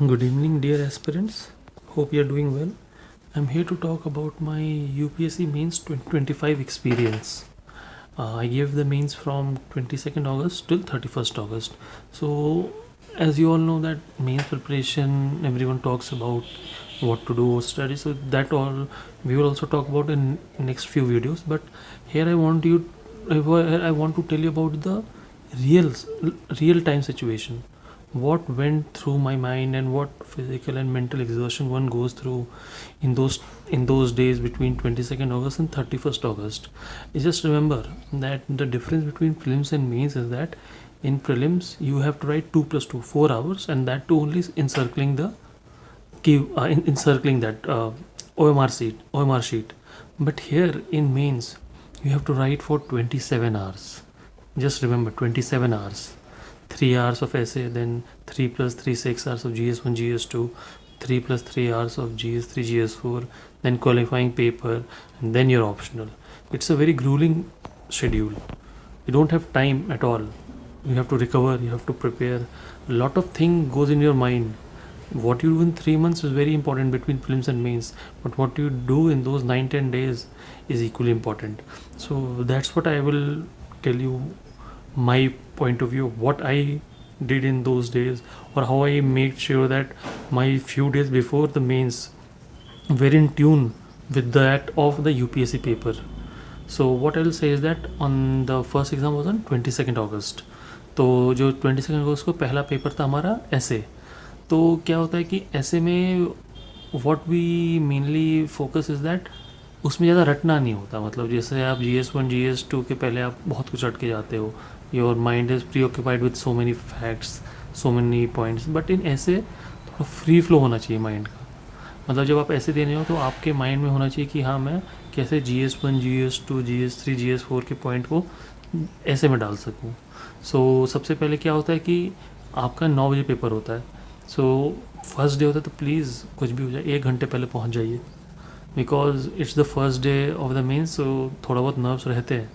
Good evening, dear aspirants. Hope you are doing well. I'm here to talk about my UPSC Mains 2025 experience. I gave the mains from 22nd August till 31st August. So, as you all know, that mains preparation, everyone talks about what to do, study. So that all we will also talk about in next few videos. But here I want to tell you about the real real time situation, what went through my mind and what physical and mental exertion one goes through in those days between 22nd August and 31st August. You just remember that the difference between prelims and mains is that in prelims you have to write 2 plus 2 4 hours, and that too only encircling the encircling that OMR sheet. But here in mains you have to write for 27 hours. Just remember, 27 hours. 3 hours of essay, then 3 plus 3 6 hours of GS1 GS2, 3 plus 3 hours of GS3 GS4, then qualifying paper, and then your optional. It's a very grueling schedule. You don't have time at all. You have to recover, you have to prepare. A lot of thing goes in your mind. What you do in 3 months is very important between prelims and mains, but what you do in those 9-10 days is equally important. So that's what I will tell you, my point of view of what I did in those days, or how I made sure that my few days before the mains were in tune with that of the UPSC paper. So what I will say is that on the first exam was on 22nd August. तो जो 22nd अगस्त को पहला paper था हमारा ऐसे, तो क्या होता है कि ऐसे में what we mainly focus is that उसमें ज़्यादा रटना नहीं होता. मतलब जैसे आप GS1 GS2 के पहले आप बहुत कुछ रट के जाते हो, your mind is pre occupied with so many facts, so many points. But in ऐसे थोड़ा फ्री फ्लो होना चाहिए माइंड का. मतलब जब आप ऐसे दे रहे हो तो आपके माइंड में होना चाहिए कि हाँ, मैं कैसे GS1 GS2 GS3 GS4 के पॉइंट को ऐसे में डाल सकूँ. सो सबसे पहले क्या होता है कि आपका 9 बजे पेपर होता है. सो फर्स्ट डे होता है, तो प्लीज़ कुछ भी हो जाए 1 घंटे पहले पहुँच जाइए, because it's the first day of the mains. So थोड़ा बहुत नर्व्स रहते हैं,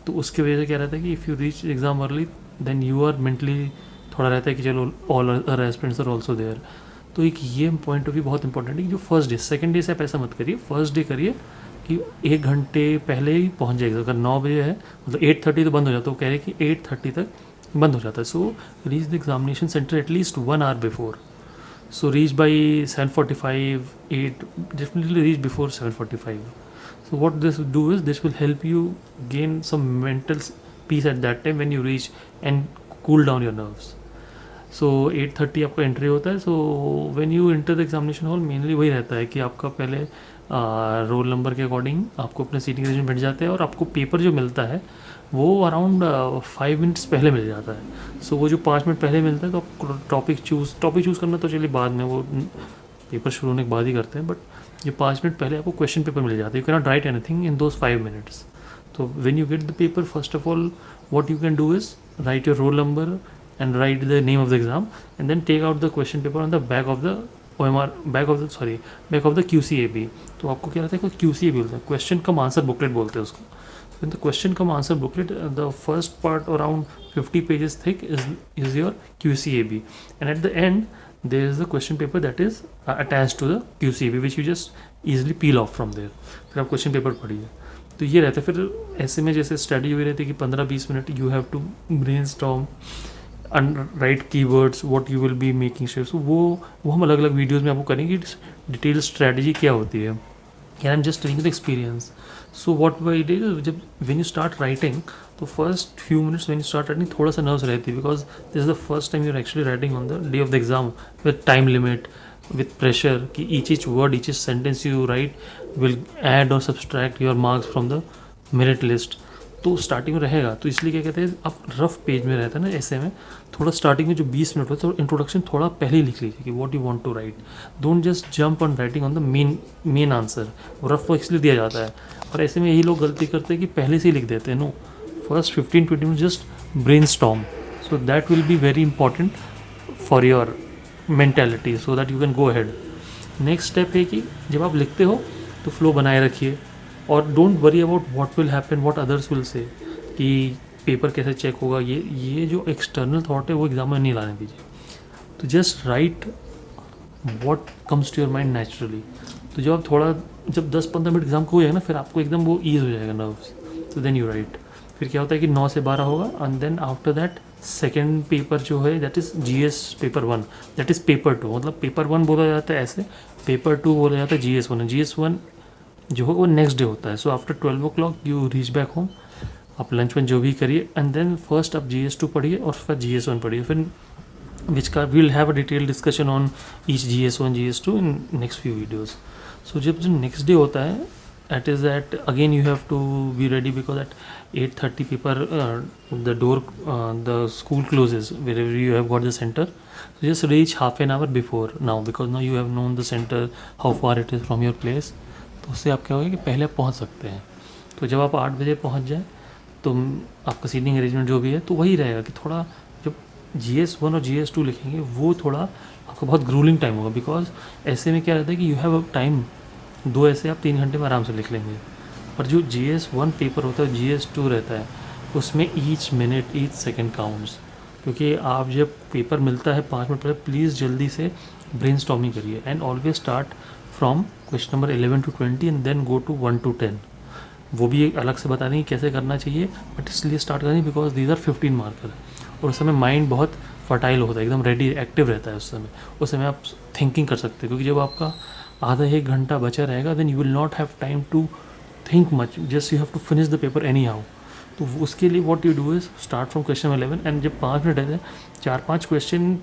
तो उसकी वजह से क्या रहता है कि if you reach exam early then you are mentally थोड़ा रहता है कि चलो all other aspirants are also there. तो एक ये पॉइंट ऑफ व्यू बहुत इंपॉर्टेंट है कि जो फर्स्ट डे, सेकंड डे से आप ऐसा मत करिए, फर्स्ट डे करिए कि 1 घंटे पहले ही पहुंच जाएगा. अगर 9 बजे है मतलब 8:30 तो बंद हो जाता है, वो कह रहे हैं कि 8:30 तक बंद हो जाता है. सो reach the examination centre at least 1 hour before. So reach by 7:45, 8, definitely reach before 7:45. So what this will do is this will help you gain some mental peace at that time when you reach and cool down your nerves. So 8:30 आपका entry होता है. So when you enter the examination hall, mainly वही रहता है कि आपका पहले roll number के अकॉर्डिंग आपको अपने सीटिंग अरेंजमेंट मिल जाते हैं, और आपको पेपर जो मिलता है वो अराउंड 5 मिनट्स पहले मिल जाता है. सो वो जो 5 मिनट पहले मिलता है तो आप टॉपिक चूज़ करना तो चलिए बाद में, वो पेपर शुरू होने के बाद ही करते हैं. बट ये 5 मिनट पहले आपको क्वेश्चन पेपर मिल जाता है. You can not right anything in those 5 minutes. तो when you get the paper, first of all what you can do is right your roll number and write the name of the exam, and then take out the question paper on the back of the OMR, back of the QCAB. तो आपको क्या रहता है, QCAB बोलते हैं, question कम answer booklet बोलते हैं उसको. In the question come answer booklet, the first part around 50 pages thick is your QCAB, and at the end there is the question paper that is attached to the QCAB, which you just easily peel off from there. फिर आप question paper पढ़िए. तो ये रहता है. फिर ऐसे में जैसे स्टडी हुई रहती है कि 15-20 minute you have to brainstorm and write keywords what you will be making sure. So वो हम अलग अलग वीडियोज़ में आपको करेंगे डिटेल स्ट्रैटेजी क्या होती है. I am just telling the experience. So what I did, जब व्हेन यू स्टार्ट राइटिंग, तो first few minutes when you start writing थोड़ा सा नर्व्स रहती है, because this is the first time you are actually writing on the day of the exam with time limit, with pressure कि each word, each sentence you write will add or subtract your marks from the merit list. तो starting में रहेगा. तो इसलिए क्या कहते हैं, आप रफ पेज में रहता है ना ऐसे में, थोड़ा स्टार्टिंग में जो 20 मिनट होता है तो इंट्रोडक्शन थोड़ा पहले ही लिख लीजिए कि what you want to write. Don't just jump on writing on the main answer. Rough इसलिए दिया जाता है, और ऐसे में यही लोग गलती करते हैं कि पहले से ही लिख देते हैं. No, first 15-20 minute just brainstorm. So that will be very important for your mentality, so that you can go ahead. Next step है कि जब आप लिखते हो तो फ्लो बनाए रखिए, और don't worry about what will happen, what others will say, कि पेपर कैसे चेक होगा. ये जो एक्सटर्नल थॉट है वो एग्जाम में नहीं लाने दीजिए. तो just write what comes to your mind naturally. तो जब आप थोड़ा जब 10-15 मिनट एग्जाम को हो जाएगा ना, फिर आपको एकदम वो ईज हो जाएगा नर्व्स, तो देन यू राइट। फिर क्या होता है कि 9 से 12 होगा, and then after that second paper जो है that is GS paper 1, that is paper 2। मतलब पेपर 1 बोला जाता है ऐसे, पेपर 2 बोला जाता है GS 1। GS 1 जो है वो नेक्स्ट डे होता है। So after 12 o'clock you reach back home, आप लंच वंच जो भी करिए, एंड देन फर्स्ट आप GS 2 पढ़िए और फिर GS 1 पढ़िए। फिर which we'll have a detailed discussion on each GS1 GS2 in next few videos. So जब जो next day होता है, that is that again you have to be ready because at 8:30 paper the door the school closes wherever you have got the center. So just reach half an hour before now, because now you have known the center, how far it is from your place. तो उससे आप क्या होगा कि पहले आप पहुंच सकते हैं। तो जब आप 8 बजे पहुंच जाए तो आपका सीटिंग अरेंजमेंट जो भी है तो वही रहेगा कि थोड़ा जब GS1 और GS2 लिखेंगे वो थोड़ा आपको बहुत ग्रूलिंग टाइम होगा, बिकॉज ऐसे में क्या रहता है कि यू हैव अ टाइम, 2 ऐसे आप 3 घंटे में आराम से लिख लेंगे। पर जो GS1 पेपर होता है, GS2 रहता है, उसमें each minute each second counts. क्योंकि आप जब पेपर मिलता है 5 मिनट पहले, प्लीज़ जल्दी से ब्रेन स्टॉर्मिंग करिए, and always start from question number 11 to 20 and then go to 1 to 10। वो भी एक अलग से बता देंगे कैसे करना चाहिए, बट इसलिए स्टार्ट करेंगे बिकॉज दीज आर 15 मार्कर। और उस समय माइंड बहुत फर्टाइल होता है, एकदम रेडी एक्टिव रहता है उस समय। उस समय आप थिंकिंग कर सकते हैं, क्योंकि जब आपका आधा 1 घंटा बचा रहेगा then you will not have time to think much, just you have to finish the paper anyhow. तो उसके लिए what you do is start from question 11, and जब 5 मिनट है 4-5 क्वेश्चन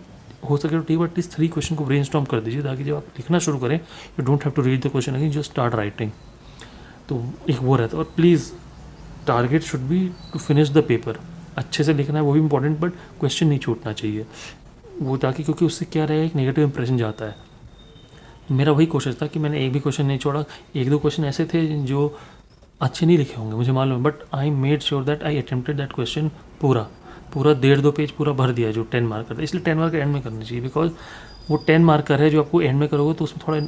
हो सके तो ठीक है, एटलीस्ट 3 क्वेश्चन को ब्रेन स्टॉर्म कर दीजिए, ताकि जब आप लिखना शुरू करें you don't have to read the question again, just start writing. तो एक वो रहता है। और please target should be to finish the paper, अच्छे से लिखना है वो भी इंपॉर्टेंट, बट क्वेश्चन नहीं छूटना चाहिए वो, ताकि क्योंकि उससे क्या रहेगा एक नेगेटिव इंप्रेशन जाता है। मेरा वही कोशिश था कि मैंने एक भी क्वेश्चन नहीं छोड़ा। 1-2 क्वेश्चन ऐसे थे जो अच्छे नहीं लिखे होंगे मुझे मालूम है, but I made sure that I attempted that question पूरा 1.5-2 पेज पूरा भर दिया जो 10 मार्कर था। इसलिए 10 मार्कर एंड में करनी चाहिए, बिकॉज वो 10 मार्कर है जो आपको एंड में करोगे तो उसमें थोड़ा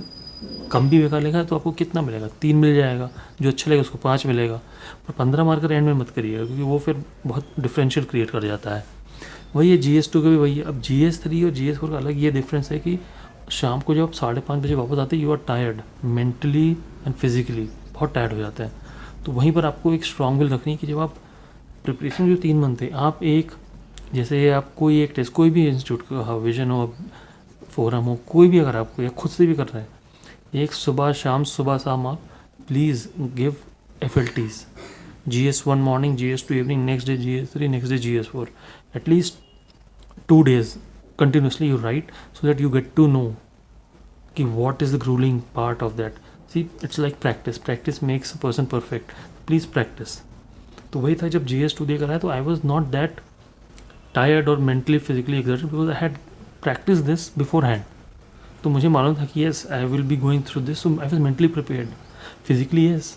कम भी बेकार लेगा तो आपको कितना मिलेगा, 3 मिल जाएगा, जो अच्छा लगेगा उसको 5 मिलेगा। पर 15 मार्कर एंड में मत करिएगा, क्योंकि वो फिर बहुत डिफरेंशियल क्रिएट कर जाता है। वही है GS2 का भी वही है। अब GS3 और GS4 का अलग ये डिफरेंस है कि शाम को जब आप 5:30 बजे वापस आते हैं you are tired mentally and physically, बहुत टायर्ड हो जाते हैं। तो वहीं पर आपको एक स्ट्रॉन्ग विल रखनी है कि जब आप प्रिपरेशन जो 3 मंथ थे, आप एक जैसे आप कोई एक टेस्ट कोई भी इंस्टीट्यूट का विजन हो, फोरम हो, कोई भी अगर आपको या खुद से भी कर रहे हैं, एक सुबह शाम आप please give FLTs, GS1 morning, GS2 evening, next day GS3, next day GS4, at least 2 days continuously you write, so that you get to know कि what is the grueling part of that. See, it's like practice makes a person perfect, please practice. तो वही था जब GS2 देकर आया तो I was not that tired or mentally physically exerted because I had practiced this beforehand. तो मुझे मालूम था कि yes I will be going through this, so I was mentally prepared. Physically yes,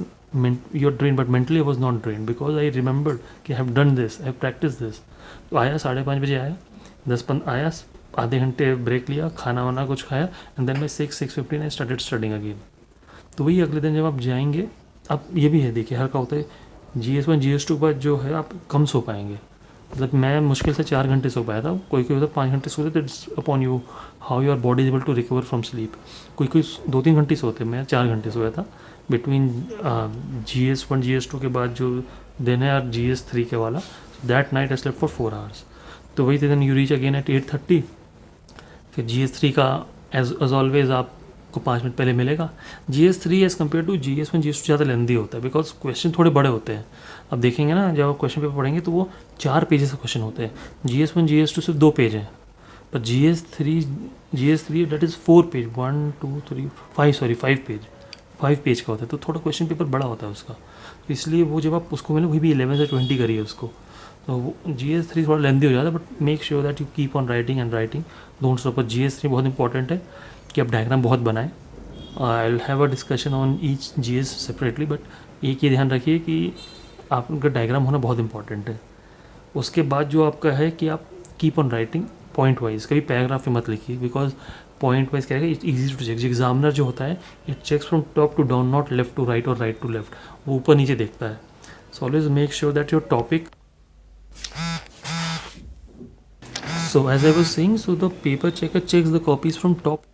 you're drained, but mentally I was not drained because I remembered कि I have done this, I have practiced this. तो आया 5:30 बजे आया, 10-15 आया, आधे घंटे break लिया, खाना वाना कुछ खाया, and then by 6-6:15 I started studying again. तो वही अगले दिन जब आप जाएंगे, अब ये भी है देखिए हर का होता है GS1 GS2 पर जो है आप कम सो पाएंगे। मतलब मैं मुश्किल से 4 घंटे सो पाया था, कोई होता 5 घंटे सोते, तो it's upon you how your body is able to recover from sleep. कोई 2-3 घंटे सोते, मैं 4 घंटे सोया था बिटवीन GS1 GS2 के बाद जो दिन है यार GS3 के वाला, that night I slept for 4 hours। तो वही then you reach again at 8:30। फिर GS3 का एज ऑलवेज आपको 5 मिनट पहले मिलेगा। GS3 as compare to GS1 GS2 ज़्यादा लेंदी होता है, बिकॉज क्वेश्चन थोड़े बड़े होते हैं। अब देखेंगे ना जब आप क्वेश्चन पेपर पढ़ेंगे तो वो 4 पेजेस का क्वेश्चन होते हैं। GS1 GS2 सिर्फ 2 पेज हैं, पर GS3 that is 4 page, 1 2 3 5 page का होता है। तो थोड़ा क्वेश्चन पेपर बड़ा होता है उसका, तो इसलिए वो जब आप उसको मिले वही भी 11 से 20 करिए उसको। तो वो GS3 थोड़ा लेंदी हो जाता है, but make sure that you keep on writing and writing, don't stop. GS3 बहुत इंपॉर्टेंट है कि आप डायग्राम बहुत बनाएं। I will have a discussion on each GS separately, but एक ये ध्यान रखिए कि आपका डायग्राम होना बहुत इंपॉर्टेंट है। उसके बाद जो आपका है कि आप keep on writing point wise, कभी पैराग्राफ में मत लिखिए, बिकॉज पॉइंट वाइज क्या है it's easy to check. Examiner जो होता है it checks from top to down, not left to right और राइट टू लेफ्ट, वो ऊपर नीचे देखता है। So always make sure that your topic, so as I was saying, so the paper checker checks the copies from top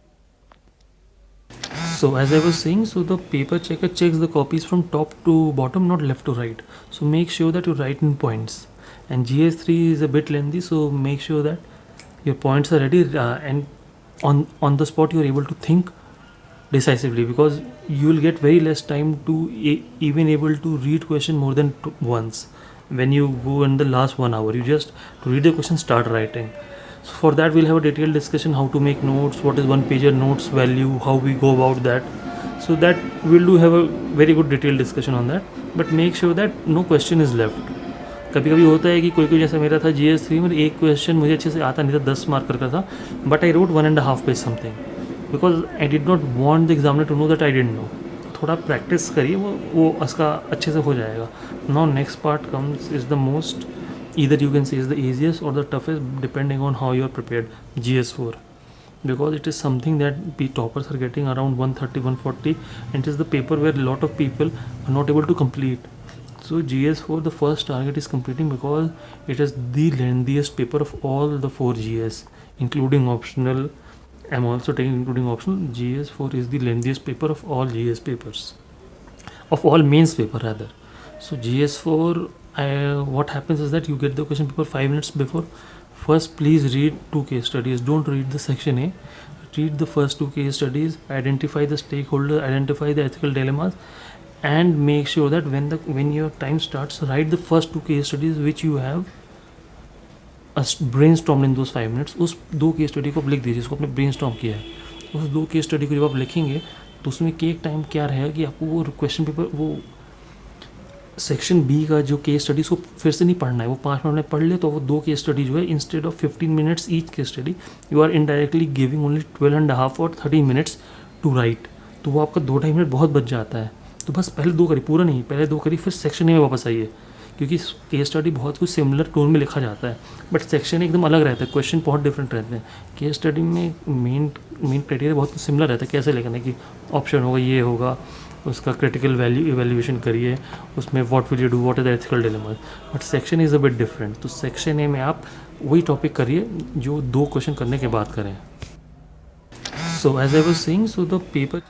So as I was saying, so the paper checker checks the copies from top to bottom, not left to right. So make sure that you write in points. And GS3 is a bit lengthy, so make sure that your points are ready, and on the spot you are able to think decisively, because you will get very less time to even able to read question more than once. When you go in the last 1 hour, you just to read the question start writing. So for that we'll have a detailed discussion how to make notes, what is one pager notes value, how we go about that. So that we'll do have a very good detailed discussion on that. But make sure that no question is left. कभी कभी होता है कि कोई जैसा मेरा था GS3 में, एक क्वेश्चन मुझे अच्छे से आता नहीं था, 10 मार्क का था, but I wrote 1.5 page something, because I did not want the examiner to know that I didn't know. थोड़ा प्रैक्टिस करिए, वो उसका अच्छे से हो जाएगा. Now next part comes is the most, either you can say is the easiest or the toughest depending on how you are prepared, GS4, because it is something that toppers are getting around 130 140, and it is the paper where a lot of people are not able to complete. So GS4, the first target is completing, because it is the lengthiest paper of all the 4 GS including optional. I'm also taking including optional. GS4 is the lengthiest paper of all GS papers, of all mains paper rather. So GS4, what happens is that you get the question paper 5 minutes before. First, please read 2 case studies. Don't read the section A. Read the first 2 case studies. Identify the stakeholder. Identify the ethical dilemmas, and make sure that when your time starts, write the first 2 case studies which you have brainstormed in those 5 minutes. उस 2 case study को आप लिख दीजिए, जिसको आपने brainstorm किया है. उस 2 केस स्टडी को जब आप लिखेंगे तो उसमें एक टाइम क्या रहेगा कि आपको वो क्वेश्चन पेपर, वो सेक्शन बी का जो केस स्टडी, उसको फिर से नहीं पढ़ना है. वो 5 मिनट में पढ़ ले तो वो 2 केस स्टडी जो है, instead of 15 minutes each case study, you are indirectly giving only 12.5 और 30 मिनट्स टू राइट. तो वो आपका 2-2.5 मिनट बहुत बच जाता है. तो बस पहले 2 करी, पूरा नहीं, पहले 2 करी, फिर सेक्शन ए में वापस आइए, क्योंकि केस स्टडी बहुत कुछ सिमिलर टोन में लिखा जाता है, बट सेक्शन एकदम अलग रहता है, क्वेश्चन बहुत डिफरेंट रहते हैं. केस स्टडी में मेन क्राइटेरिया बहुत सिमिलर रहता है, कैसे लिखना है कि ऑप्शन होगा, ये होगा, उसका क्रिटिकल वैल्यू इवेल्यूएशन करिए, उसमें what will you do, what is the ethical dilemmas. But section is a bit different. तो सेक्शन ए में आप वही टॉपिक करिए जो 2 क्वेश्चन करने के बाद करें. So as I was saying, so the paper,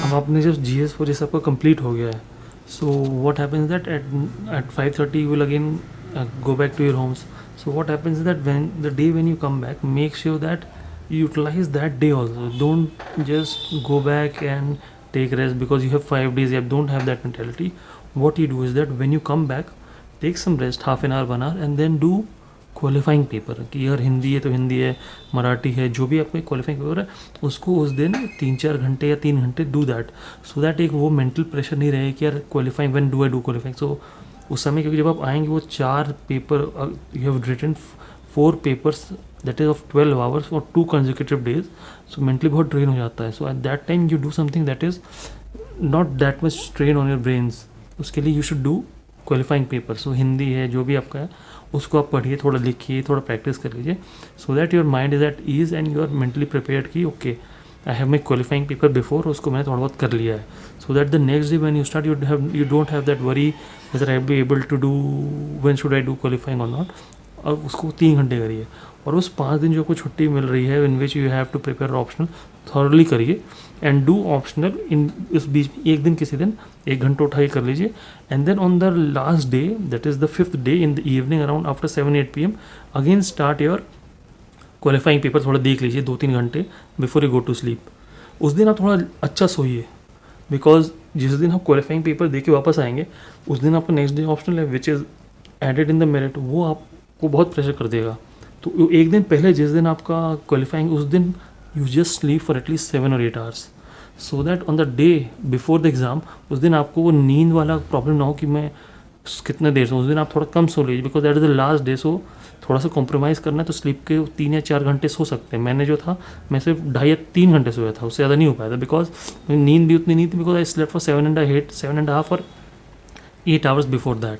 अब आपने जब GS4 जैसे आपका कंप्लीट हो गया है, so what happens that at 5:30 you will again go back to your homes. So what happens is that when the day when you come back, make sure that you utilize that day also. Don't just go back and take rest because you have 5 days. You don't have that mentality. What you do is that when you come back, take some rest, half an hour, 1 hour, and then do qualifying paper. कि यार हिंदी है तो हिंदी है, मराठी है, जो भी आपका qualifying paper है, उसको उस दिन 3-4 घंटे या 3 घंटे डू दैट, सो दैट एक वो मेंटल प्रेशर नहीं रहे कि यार qualifying, when do I do qualifying. So उस समय, क्योंकि जब आप आएंगे वो 4 paper, you have written 4 papers that is of 12 hours for 2 consecutive days. So mentally बहुत ड्रेन हो जाता है. So at that time you do something that is not that much strain on your brains. उसके लिए you should do qualifying paper. So Hindi है, जो भी आपका है, उसको आप पढ़िए, थोड़ा लिखिए, थोड़ा प्रैक्टिस कर लीजिए, so that your mind is at ease and you are mentally prepared कि okay I have my qualifying paper before, उसको मैंने थोड़ा बहुत कर लिया है. So that the next day when you start, you don't have that worry whether I be able to do, when should I do qualifying और not. और उसको 3 घंटे करिए, और उस 5 दिन जो आपको छुट्टी मिल रही है, in which you have to prepare optional, thoroughly करिए एंड डू ऑप्शनल. इन इस बीच में एक दिन, किसी दिन 1 घंटा उठा के कर लीजिए. And then on the last day, that is the 5th day, in the evening around after 7-8 PM, again start your qualifying paper. थोड़ा देख लीजिए 2-3 घंटे before you go to sleep. उस दिन आप थोड़ा अच्छा सोइए, बिकॉज जिस दिन आप क्वालिफाइंग पेपर दे के वापस आएंगे, उस दिन आपका नेक्स्ट डे ऑप्शनल है which is added in the merit, वो आपको बहुत प्रेशर कर देगा. तो एक दिन पहले, जिस दिन आपका क्वालिफाइंग, उस दिन you just sleep for at least 7 or 8 hours, so that on the day before the exam, उस दिन आपको वो नींद वाला प्रॉब्लम ना हो कि मैं कितने देर से. उस दिन आप थोड़ा कम सो लीजिए, because that is the last day. So थोड़ा सा कॉम्प्रोमाइज़ करना है तो स्लीप के 3 या 4 घंटे सो सकते हैं. मैंने जो था, मैं सिर्फ 2.5 या 3 घंटे सोया था, उससे ज़्यादा नहीं हो पाया था, बिकॉज नींद भी उतनी नहीं थी, बिकॉज आई स्लेप्ट फॉर 7.5 और 8 hours बिफोर दैट.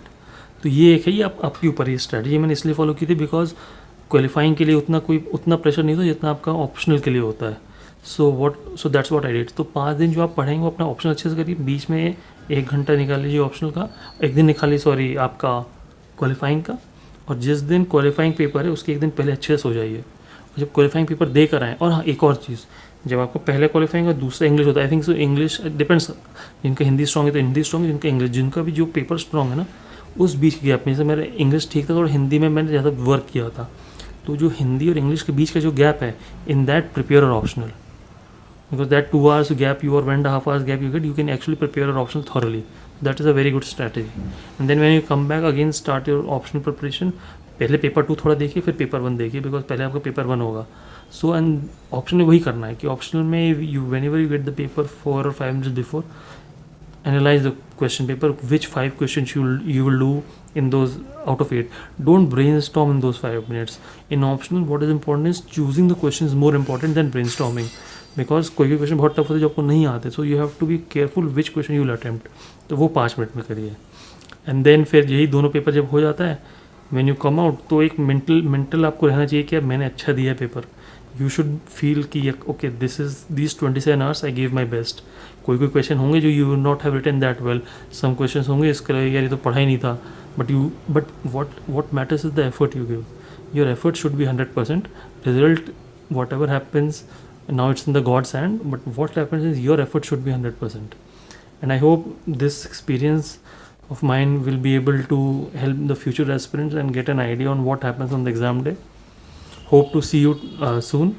तो ये एक है, ये आपके ऊपर ही स्ट्रैटेजी मैंने इसलिए फॉलो की थी, बिकॉज क्वालिफाइंग के लिए उतना प्रेशर नहीं था जितना आपका ऑप्शनल के लिए होता है. So that's what I did. तो 5 दिन जो आप पढ़ेंगे वो अपना ऑप्शनल अच्छे से करिए, बीच में 1 घंटा निकाल लीजिए ऑप्शनल का, 1 दिन निकालिए, सॉरी, आपका क्वालिफाइंग का. और जिस दिन क्वालिफाइंग पेपर है उसके 1 दिन पहले अच्छे से सो जाइए, और जब क्वालिफाइंग पेपर दे कर आएँ. और हाँ, एक और चीज़, जब आपको पहले क्वालिफाइंग और दूसरा इंग्लिश होता है, I think so English depends, जिनका हिंदी स्ट्रॉन्ग है तो हिंदी स्ट्रॉन्ग, जिनका इंग्लिश, जिनका भी जो पेपर स्ट्रॉन्ग है ना, उस बीच के गैप में, जैसे मेरा इंग्लिश ठीक था, थोड़ा हिंदी में मैंने ज़्यादा वर्क किया था, तो जो हिंदी और इंग्लिश के बीच का जो गैप है, इन दैट प्रिपेयर और optional, because that 2 hours gap you or 1.5 hours gap you get, you can actually prepare your optional thoroughly. That is a very good strategy. And then when you come back again, start your optional preparation. पहले paper 2 थोड़ा देखिए, फिर paper 1 देखिए, because पहले आपका paper 1 होगा. So and option में वही करना है कि ऑप्शनल में you when ever you get the paper 4 or 5 minutes before, analyze the question paper, which 5 questions you will do in those out of 8. Don't brainstorm in those 5 minutes. In optional, what is important is choosing the questions more important than brainstorming, because कोई question बहुत tough होते हैं जो आपको नहीं आते, so you have to be careful which question you will attempt. तो वो 5 मिनट में करिए. एंड देन फिर यही दोनों पेपर जब हो जाता है, व्हेन यू कम आउट, तो एक मेंटल आपको रहना चाहिए कि अब मैंने अच्छा दिया है पेपर. यू शुड फील कि okay this is these 27 hours I give my best. कोई क्वेश्चन होंगे जो you will not have written that well, some question होंगे इसके लिए यार ये तो पढ़ा ही नहीं था, but what matters is the effort you give. Your effort should be 100%. Result what ever happens, now it's in the God's hand, but what happens is your effort should be 100%. And I hope this experience of mine will be able to help the future aspirants and get an idea on what happens on the exam day. Hope to see you soon.